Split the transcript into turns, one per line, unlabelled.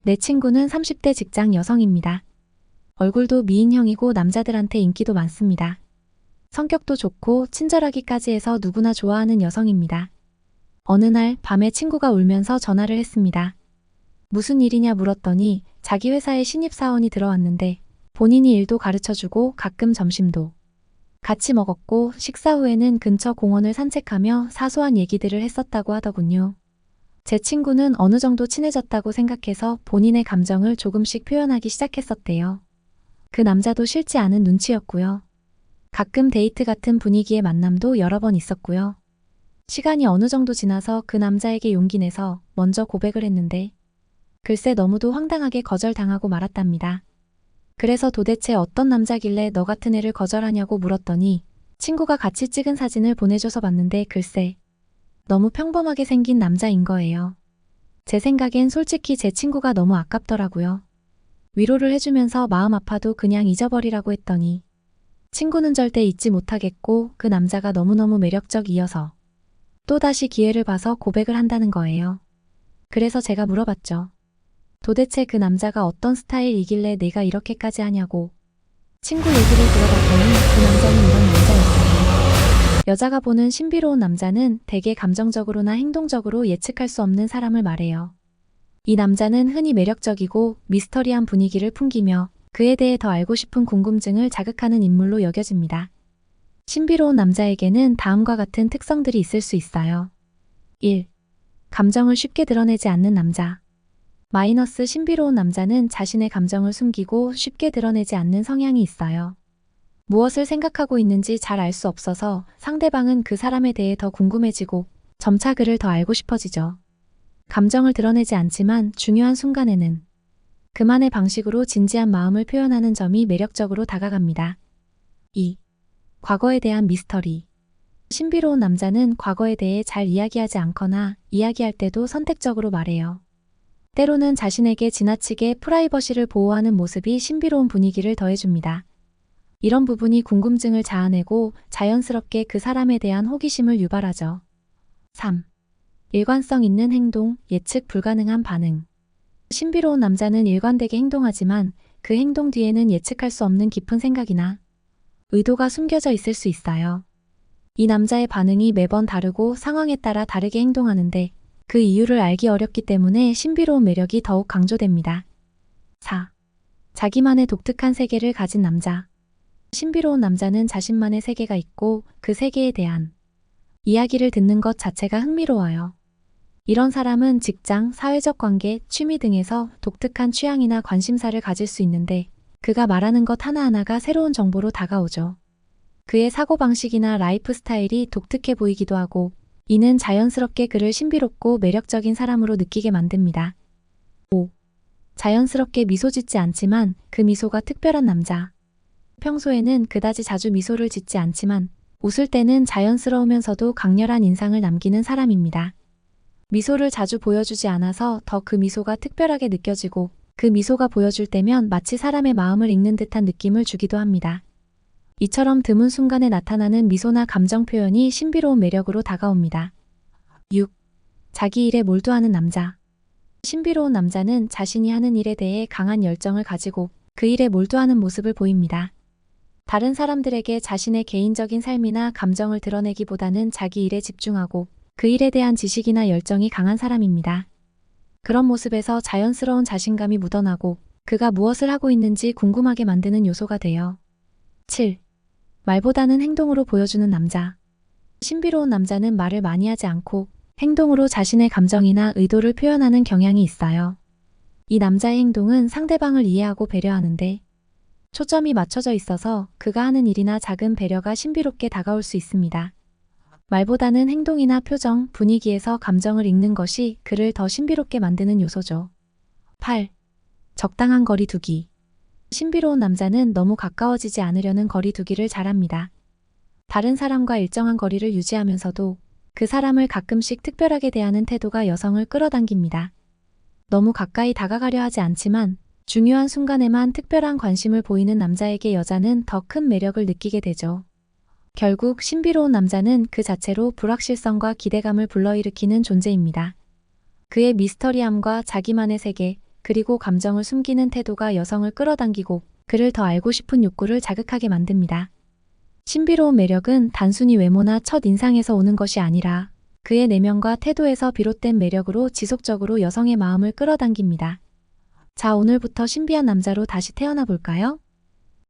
내 친구는 30대 직장 여성입니다. 얼굴도 미인형이고 남자들한테 인기도 많습니다. 성격도 좋고 친절하기까지 해서 누구나 좋아하는 여성입니다. 어느 날 밤에 친구가 울면서 전화를 했습니다. 무슨 일이냐 물었더니 자기 회사에 신입사원이 들어왔는데 본인이 일도 가르쳐주고 가끔 점심도 같이 먹었고 식사 후에는 근처 공원을 산책하며 사소한 얘기들을 했었다고 하더군요. 제 친구는 어느 정도 친해졌다고 생각해서 본인의 감정을 조금씩 표현하기 시작했었대요. 그 남자도 싫지 않은 눈치였고요. 가끔 데이트 같은 분위기의 만남도 여러 번 있었고요. 시간이 어느 정도 지나서 그 남자에게 용기 내서 먼저 고백을 했는데 글쎄 너무도 황당하게 거절당하고 말았답니다. 그래서 도대체 어떤 남자길래 너 같은 애를 거절하냐고 물었더니 친구가 같이 찍은 사진을 보내줘서 봤는데 글쎄 너무 평범하게 생긴 남자인 거예요. 제 생각엔 솔직히 제 친구가 너무 아깝더라고요. 위로를 해주면서 마음 아파도 그냥 잊어버리라고 했더니 친구는 절대 잊지 못하겠고 그 남자가 너무너무 매력적이어서 또다시 기회를 봐서 고백을 한다는 거예요. 그래서 제가 물어봤죠. 도대체 그 남자가 어떤 스타일이길래 내가 이렇게까지 하냐고. 친구 얘기를 들어봤더니 그 남자는 이런 남자였어요. 여자가 보는 신비로운 남자는 대개 감정적으로나 행동적으로 예측할 수 없는 사람을 말해요. 이 남자는 흔히 매력적이고 미스터리한 분위기를 풍기며 그에 대해 더 알고 싶은 궁금증을 자극하는 인물로 여겨집니다. 신비로운 남자에게는 다음과 같은 특성들이 있을 수 있어요. 1. 감정을 쉽게 드러내지 않는 남자. 마이너스 신비로운 남자는 자신의 감정을 숨기고 쉽게 드러내지 않는 성향이 있어요. 무엇을 생각하고 있는지 잘 알 수 없어서 상대방은 그 사람에 대해 더 궁금해지고 점차 그를 더 알고 싶어지죠. 감정을 드러내지 않지만 중요한 순간에는 그만의 방식으로 진지한 마음을 표현하는 점이 매력적으로 다가갑니다. 2. 과거에 대한 미스터리. 신비로운 남자는 과거에 대해 잘 이야기하지 않거나 이야기할 때도 선택적으로 말해요. 때로는 자신에게 지나치게 프라이버시를 보호하는 모습이 신비로운 분위기를 더해줍니다. 이런 부분이 궁금증을 자아내고 자연스럽게 그 사람에 대한 호기심을 유발하죠. 3. 일관성 있는 행동, 예측 불가능한 반응. 신비로운 남자는 일관되게 행동하지만 그 행동 뒤에는 예측할 수 없는 깊은 생각이나 의도가 숨겨져 있을 수 있어요. 이 남자의 반응이 매번 다르고 상황에 따라 다르게 행동하는데 그 이유를 알기 어렵기 때문에 신비로운 매력이 더욱 강조됩니다. 4. 자기만의 독특한 세계를 가진 남자. 신비로운 남자는 자신만의 세계가 있고 그 세계에 대한 이야기를 듣는 것 자체가 흥미로워요. 이런 사람은 직장, 사회적 관계, 취미 등에서 독특한 취향이나 관심사를 가질 수 있는데 그가 말하는 것 하나하나가 새로운 정보로 다가오죠. 그의 사고방식이나 라이프 스타일이 독특해 보이기도 하고 이는 자연스럽게 그를 신비롭고 매력적인 사람으로 느끼게 만듭니다. 5. 자연스럽게 미소 짓지 않지만 그 미소가 특별한 남자. 평소에는 그다지 자주 미소를 짓지 않지만 웃을 때는 자연스러우면서도 강렬한 인상을 남기는 사람입니다. 미소를 자주 보여주지 않아서 더 그 미소가 특별하게 느껴지고 그 미소가 보여줄 때면 마치 사람의 마음을 읽는 듯한 느낌을 주기도 합니다. 이처럼 드문 순간에 나타나는 미소나 감정 표현이 신비로운 매력으로 다가옵니다. 6. 자기 일에 몰두하는 남자. 신비로운 남자는 자신이 하는 일에 대해 강한 열정을 가지고 그 일에 몰두하는 모습을 보입니다. 다른 사람들에게 자신의 개인적인 삶이나 감정을 드러내기보다는 자기 일에 집중하고 그 일에 대한 지식이나 열정이 강한 사람입니다. 그런 모습에서 자연스러운 자신감이 묻어나고 그가 무엇을 하고 있는지 궁금하게 만드는 요소가 돼요. 7. 말보다는 행동으로 보여주는 남자. 신비로운 남자는 말을 많이 하지 않고 행동으로 자신의 감정이나 의도를 표현하는 경향이 있어요. 이 남자의 행동은 상대방을 이해하고 배려하는데 초점이 맞춰져 있어서 그가 하는 일이나 작은 배려가 신비롭게 다가올 수 있습니다. 말보다는 행동이나 표정, 분위기에서 감정을 읽는 것이 그를 더 신비롭게 만드는 요소죠. 8. 적당한 거리 두기. 신비로운 남자는 너무 가까워지지 않으려는 거리 두기를 잘합니다. 다른 사람과 일정한 거리를 유지하면서도 그 사람을 가끔씩 특별하게 대하는 태도가 여성을 끌어당깁니다. 너무 가까이 다가가려 하지 않지만 중요한 순간에만 특별한 관심을 보이는 남자에게 여자는 더 큰 매력을 느끼게 되죠. 결국 신비로운 남자는 그 자체로 불확실성과 기대감을 불러일으키는 존재입니다. 그의 미스터리함과 자기만의 세계, 그리고 감정을 숨기는 태도가 여성을 끌어당기고 그를 더 알고 싶은 욕구를 자극하게 만듭니다. 신비로운 매력은 단순히 외모나 첫인상에서 오는 것이 아니라 그의 내면과 태도에서 비롯된 매력으로 지속적으로 여성의 마음을 끌어당깁니다. 자, 오늘부터 신비한 남자로 다시 태어나 볼까요?